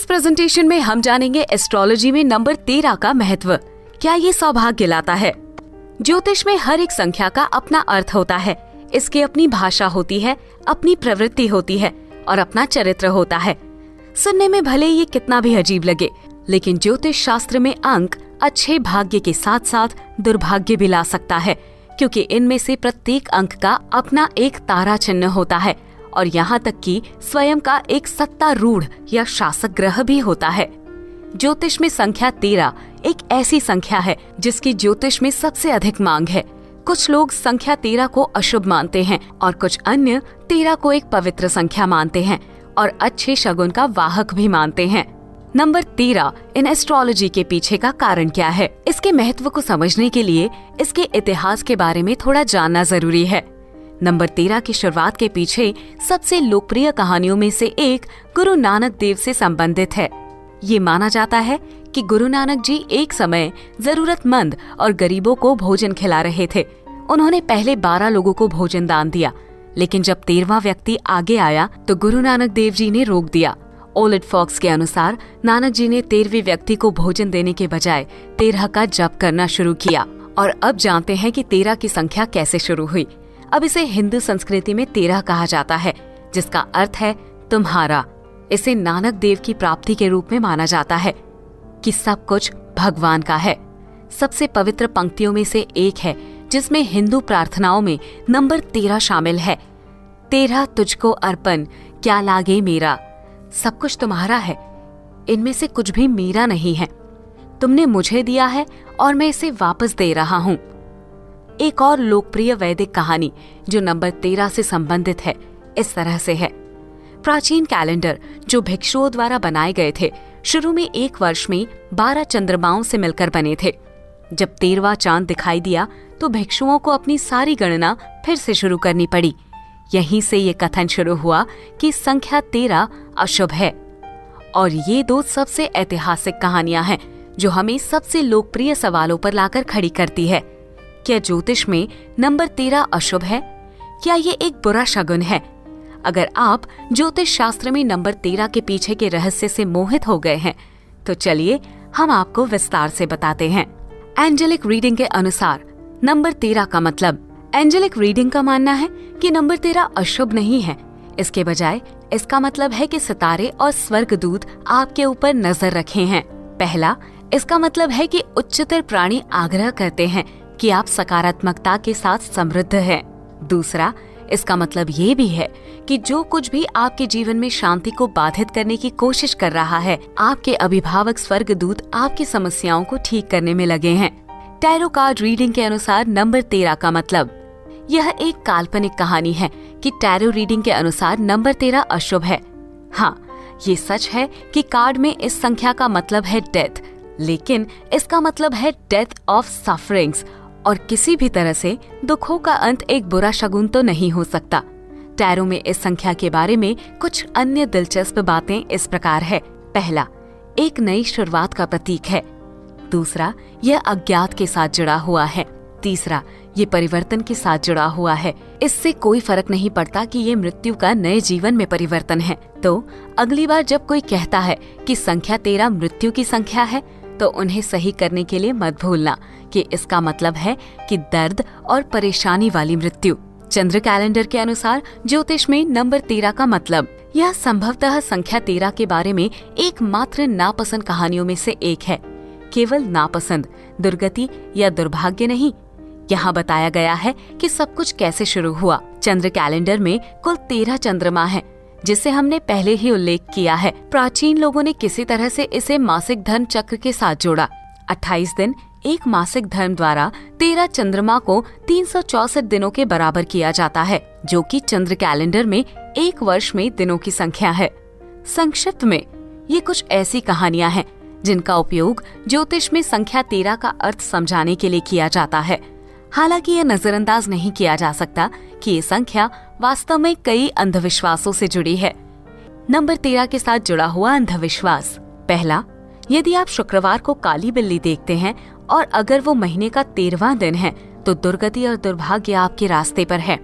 इस प्रेजेंटेशन में हम जानेंगे एस्ट्रोलॉजी में नंबर 13 का महत्व। क्या ये सौभाग्य लाता है? ज्योतिष में हर एक संख्या का अपना अर्थ होता है। इसकी अपनी भाषा होती है, अपनी प्रवृत्ति होती है और अपना चरित्र होता है। सुनने में भले ये कितना भी अजीब लगे, लेकिन ज्योतिष शास्त्र में अंक अच्छे भाग्य के साथ साथ दुर्भाग्य भी ला सकता है, क्योंकि इनमें से प्रत्येक अंक का अपना एक तारा चिन्ह होता है और यहाँ तक कि स्वयं का एक सत्तारूढ़ या शासक ग्रह भी होता है। ज्योतिष में संख्या 13 एक ऐसी संख्या है जिसकी ज्योतिष में सबसे अधिक मांग है। कुछ लोग संख्या 13 को अशुभ मानते हैं और कुछ अन्य 13 को एक पवित्र संख्या मानते हैं और अच्छे शगुन का वाहक भी मानते हैं। नंबर 13 इन एस्ट्रोलॉजी के पीछे का कारण क्या है? इसके महत्व को समझने के लिए इसके इतिहास के बारे में थोड़ा जानना जरूरी है। नंबर 13 की शुरुआत के पीछे सबसे लोकप्रिय कहानियों में से एक गुरु नानक देव से संबंधित है। ये माना जाता है कि गुरु नानक जी एक समय जरूरतमंद और गरीबों को भोजन खिला रहे थे। उन्होंने पहले 12 लोगों को भोजन दान दिया, लेकिन जब 13वां व्यक्ति आगे आया तो गुरु नानक देव जी ने रोक दिया। ओलिड फॉक्स के अनुसार नानक जी ने 13वें व्यक्ति को भोजन देने के बजाय 13 का जप करना शुरू किया। और अब जानते हैं कि 13 की संख्या कैसे शुरू हुई। अब इसे हिंदू संस्कृति में 13 कहा जाता है, जिसका अर्थ है तुम्हारा। इसे नानक देव की प्राप्ति के रूप में माना जाता है कि सब कुछ भगवान का है। सबसे पवित्र पंक्तियों में से एक है जिसमें हिंदू प्रार्थनाओं में नंबर 13 शामिल है। 13 तुझको अर्पण क्या लागे मेरा। सब कुछ तुम्हारा है, इनमें से कुछ भी मेरा नहीं है। तुमने मुझे दिया है और मैं इसे वापस दे रहा हूँ। एक और लोकप्रिय वैदिक कहानी जो नंबर 13 से संबंधित है इस तरह से है। प्राचीन कैलेंडर जो भिक्षुओं द्वारा बनाए गए थे, शुरू में एक वर्ष में 12 चंद्रमाओं से मिलकर बने थे। जब 13वां चांद दिखाई दिया तो भिक्षुओं को अपनी सारी गणना फिर से शुरू करनी पड़ी। यहीं से ये कथन शुरू हुआ कि संख्या 13 अशुभ है। और ये दो सबसे ऐतिहासिक कहानियां हैं जो हमें सबसे लोकप्रिय सवालों पर लाकर खड़ी करती है। क्या ज्योतिष में नंबर 13 अशुभ है? क्या ये एक बुरा शगुन है? अगर आप ज्योतिष शास्त्र में नंबर 13 के पीछे के रहस्य से मोहित हो गए हैं तो चलिए हम आपको विस्तार से बताते हैं। एंजेलिक रीडिंग के अनुसार नंबर 13 का मतलब। एंजेलिक रीडिंग का मानना है कि नंबर 13 अशुभ नहीं है। इसके बजाय इसका मतलब है कि सितारे और स्वर्गदूत आपके ऊपर नजर रखे हैं। पहला, इसका मतलब है कि उच्चतर प्राणी आग्रह करते हैं कि आप सकारात्मकता के साथ समृद्ध हैं। दूसरा, इसका मतलब ये भी है कि जो कुछ भी आपके जीवन में शांति को बाधित करने की कोशिश कर रहा है, आपके अभिभावक स्वर्गदूत आपकी समस्याओं को ठीक करने में लगे हैं। टैरो कार्ड रीडिंग के अनुसार नंबर 13 का मतलब। यह एक काल्पनिक कहानी है कि टैरो रीडिंग के अनुसार नंबर 13 अशुभ है। हाँ, ये सच है कि कार्ड में इस संख्या का मतलब है डेथ, लेकिन इसका मतलब है डेथ ऑफ सफरिंग्स, और किसी भी तरह से दुखों का अंत एक बुरा शगुन तो नहीं हो सकता। टैरो में इस संख्या के बारे में कुछ अन्य दिलचस्प बातें इस प्रकार है। पहला, एक नई शुरुआत का प्रतीक है। दूसरा, यह अज्ञात के साथ जुड़ा हुआ है। तीसरा, ये परिवर्तन के साथ जुड़ा हुआ है। इससे कोई फर्क नहीं पड़ता कि ये मृत्यु का नए जीवन में परिवर्तन है। तो अगली बार जब कोई कहता है कि संख्या 13 मृत्यु की संख्या है, तो उन्हें सही करने के लिए मत भूलना कि इसका मतलब है कि दर्द और परेशानी वाली मृत्यु। चंद्र कैलेंडर के अनुसार ज्योतिष में नंबर 13 का मतलब। यह संभवतः संख्या 13 के बारे में एकमात्र नापसंद कहानियों में से एक है। केवल नापसंद, दुर्गति या दुर्भाग्य नहीं। यहाँ बताया गया है कि सब कुछ कैसे शुरू हुआ। चंद्र कैलेंडर में कुल 13 चंद्रमा है, जिसे हमने पहले ही उल्लेख किया है। प्राचीन लोगों ने किसी तरह से इसे मासिक धर्म चक्र के साथ जोड़ा। 28 दिन एक मासिक धर्म द्वारा 13 चंद्रमा को 364 दिनों के बराबर किया जाता है, जो कि चंद्र कैलेंडर में एक वर्ष में दिनों की संख्या है। संक्षिप्त में ये कुछ ऐसी कहानियां हैं जिनका उपयोग ज्योतिष में संख्या 13 का अर्थ समझाने के लिए किया जाता है। हालांकि यह नजरअंदाज नहीं किया जा सकता कि ये संख्या वास्तव में कई अंधविश्वासों से जुड़ी है। नंबर 13 के साथ जुड़ा हुआ अंधविश्वास। पहला, यदि आप शुक्रवार को काली बिल्ली देखते हैं और अगर वो महीने का 13वां दिन है तो दुर्गति और दुर्भाग्य आपके रास्ते पर है।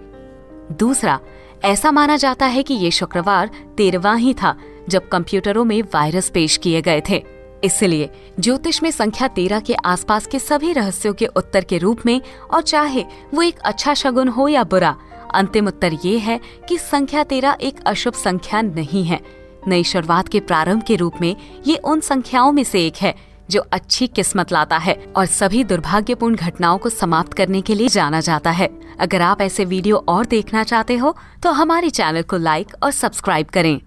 दूसरा, ऐसा माना जाता है कि ये शुक्रवार 13वां ही था जब कंप्यूटरों में वायरस पेश किए गए थे। इसलिए ज्योतिष में संख्या 13 के आसपास के सभी रहस्यों के उत्तर के रूप में, और चाहे वो एक अच्छा शगुन हो या बुरा, अंतिम उत्तर ये है कि संख्या 13 एक अशुभ संख्या नहीं है। नई शुरुआत के प्रारंभ के रूप में ये उन संख्याओं में से एक है जो अच्छी किस्मत लाता है और सभी दुर्भाग्यपूर्ण घटनाओं को समाप्त करने के लिए जाना जाता है। अगर आप ऐसे वीडियो और देखना चाहते हो तो हमारे चैनल को लाइक और सब्सक्राइब करें।